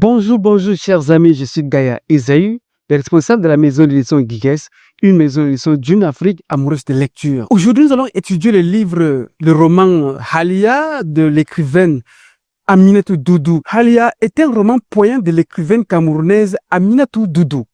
Bonjour, bonjour, chers amis, je suis Gaïa Esaü, le responsable de la maison d'édition Guigues, une maison d'édition d'une Afrique amoureuse de lecture. Aujourd'hui, nous allons étudier le roman Halia de l'écrivaine Aminatou Doudou. Halia est un roman poignant de l'écrivaine camerounaise Aminatou Doudou,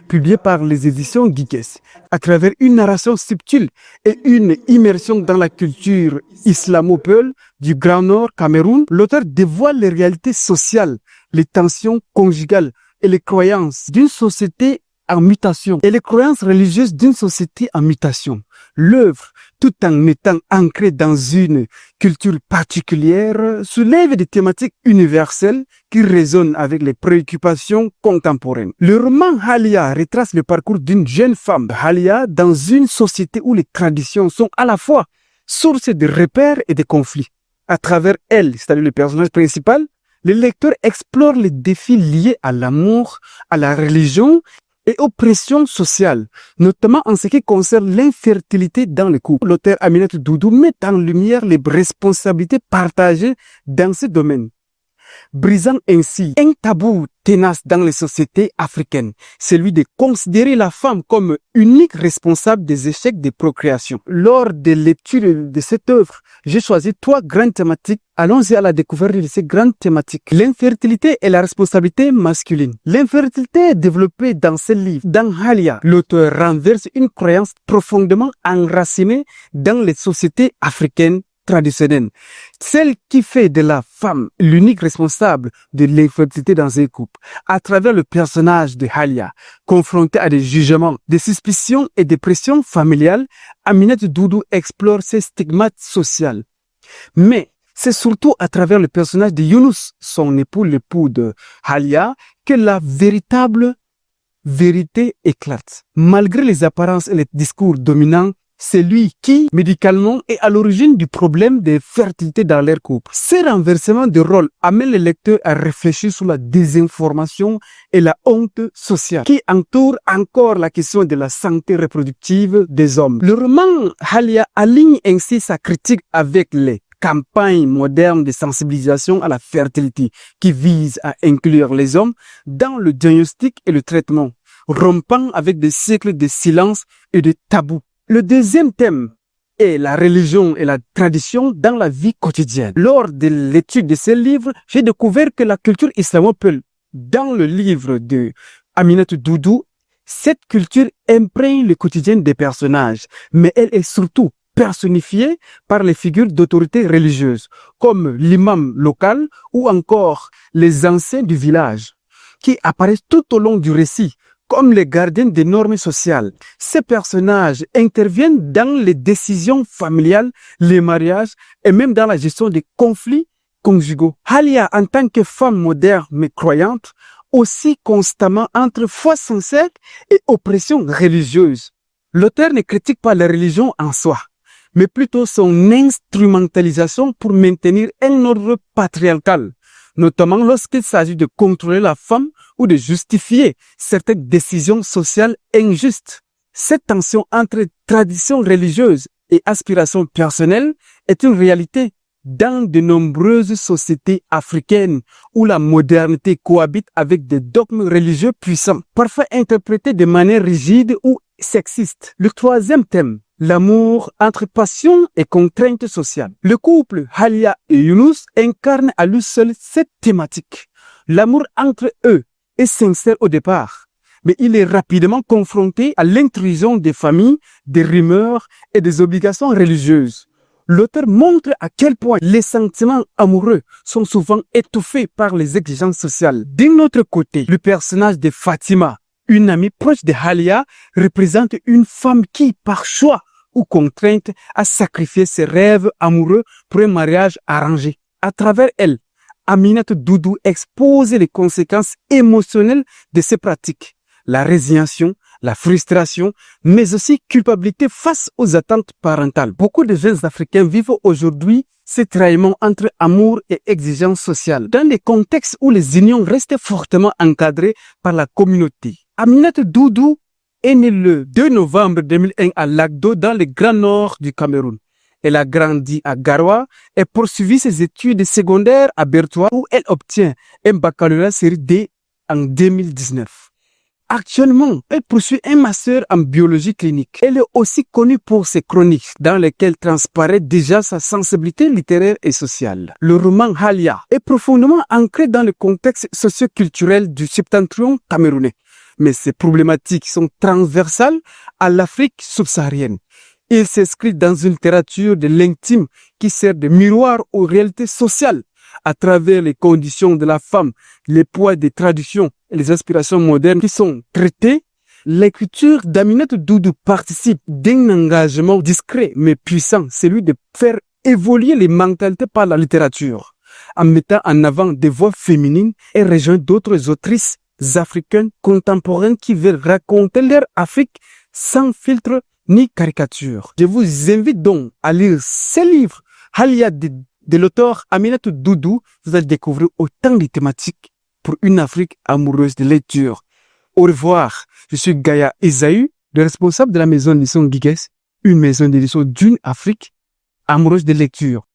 publié par les éditions Guigues. À travers une narration subtile et une immersion dans la culture islamo-peul du Grand Nord Cameroun, l'auteur dévoile les réalités sociales, les tensions conjugales et les croyances d'une société en mutation et les croyances religieuses d'une société en mutation. L'œuvre, tout en étant ancrée dans une culture particulière, soulève des thématiques universelles qui résonnent avec les préoccupations contemporaines. Le roman Halia retrace le parcours d'une jeune femme, Halia, dans une société où les traditions sont à la fois source de repères et de conflits. À travers elle, c'est-à-dire le personnage principal, le lecteur explore les défis liés à l'amour, à la religion et aux pressions sociales, notamment en ce qui concerne l'infertilité dans le couple. L'auteur Aminatou Doudou met en lumière les responsabilités partagées dans ce domaine, brisant ainsi un tabou tenace dans les sociétés africaines, celui de considérer la femme comme unique responsable des échecs de procréation. Lors de lecture de cette œuvre, j'ai choisi 3 grandes thématiques. Allons-y à la découverte de ces grandes thématiques. L'infertilité et la responsabilité masculine. L'infertilité est développée dans ce livre. Dans Halia, l'auteur renverse une croyance profondément enracinée dans les sociétés africaines traditionnelle, celle qui fait de la femme l'unique responsable de l'infertilité dans un couple. À travers le personnage de Halia, confronté à des jugements, des suspicions et des pressions familiales, Aminatou Doudou explore ces stigmates sociaux. Mais c'est surtout à travers le personnage de Younous, son époux, l'époux de Halia, que la véritable vérité éclate. Malgré les apparences et les discours dominants, c'est lui qui, médicalement, est à l'origine du problème de fertilité dans leur couple. Ces renversements de rôle amènent le lecteur à réfléchir sur la désinformation et la honte sociale qui entourent encore la question de la santé reproductive des hommes. Le roman Halia aligne ainsi sa critique avec les campagnes modernes de sensibilisation à la fertilité qui visent à inclure les hommes dans le diagnostic et le traitement, rompant avec des siècles de silence et de tabous. Le deuxième thème est la religion et la tradition dans la vie quotidienne. Lors de l'étude de ce livre, j'ai découvert que la culture islamo-peul, dans le livre de Aminatou Doudou, cette culture imprègne le quotidien des personnages, mais elle est surtout personnifiée par les figures d'autorité religieuse, comme l'imam local ou encore les anciens du village, qui apparaissent tout au long du récit, comme les gardiens des normes sociales. Ces personnages interviennent dans les décisions familiales, les mariages et même dans la gestion des conflits conjugaux. Halia, en tant que femme moderne mais croyante, aussi constamment entre foi sincère et oppression religieuse. L'auteur ne critique pas la religion en soi, mais plutôt son instrumentalisation pour maintenir un ordre patriarcal, notamment lorsqu'il s'agit de contrôler la femme ou de justifier certaines décisions sociales injustes. Cette tension entre tradition religieuse et aspiration personnelle est une réalité dans de nombreuses sociétés africaines où la modernité cohabite avec des dogmes religieux puissants, parfois interprétés de manière rigide ou sexiste. Le troisième thème, l'amour entre passion et contrainte sociale. Le couple Halia et Younous incarne à lui seul cette thématique. L'amour entre eux est sincère au départ, mais il est rapidement confronté à l'intrusion des familles, des rumeurs et des obligations religieuses. L'auteur montre à quel point les sentiments amoureux sont souvent étouffés par les exigences sociales. D'un autre côté, le personnage de Fatima, une amie proche de Halia, représente une femme qui, par choix ou contrainte, a sacrifié ses rêves amoureux pour un mariage arrangé. À travers elle, Aminatou Doudou expose les conséquences émotionnelles de ces pratiques, la résignation, la frustration, mais aussi culpabilité face aux attentes parentales. Beaucoup de jeunes Africains vivent aujourd'hui ces tiraillements entre amour et exigence sociale, dans les contextes où les unions restent fortement encadrées par la communauté. Aminatou Doudou est née le 2 novembre 2001 à Lagdo, dans le Grand Nord du Cameroun. Elle a grandi à Garoua et poursuivi ses études secondaires à Bertois où elle obtient un baccalauréat série D en 2019. Actuellement, elle poursuit un master en biologie clinique. Elle est aussi connue pour ses chroniques dans lesquelles transparaît déjà sa sensibilité littéraire et sociale. Le roman Halia est profondément ancré dans le contexte socio-culturel du septentrion camerounais, mais ses problématiques sont transversales à l'Afrique subsaharienne. Il s'inscrit dans une littérature de l'intime qui sert de miroir aux réalités sociales à travers les conditions de la femme, les poids des traditions et les aspirations modernes qui sont traitées. L'écriture d'Aminatou Doudou participe d'un engagement discret mais puissant, celui de faire évoluer les mentalités par la littérature, en mettant en avant des voix féminines et rejoint d'autres autrices africaines contemporaines qui veulent raconter leur Afrique sans filtre ni caricature. Je vous invite donc à lire ces livres, Halia de l'auteur Aminatou Doudou. Vous allez découvrir autant de thématiques pour une Afrique amoureuse de lecture. Au revoir, je suis Gaïa Esaü, le responsable de la maison d'édition Guigues, une maison d'édition d'une Afrique amoureuse de lecture.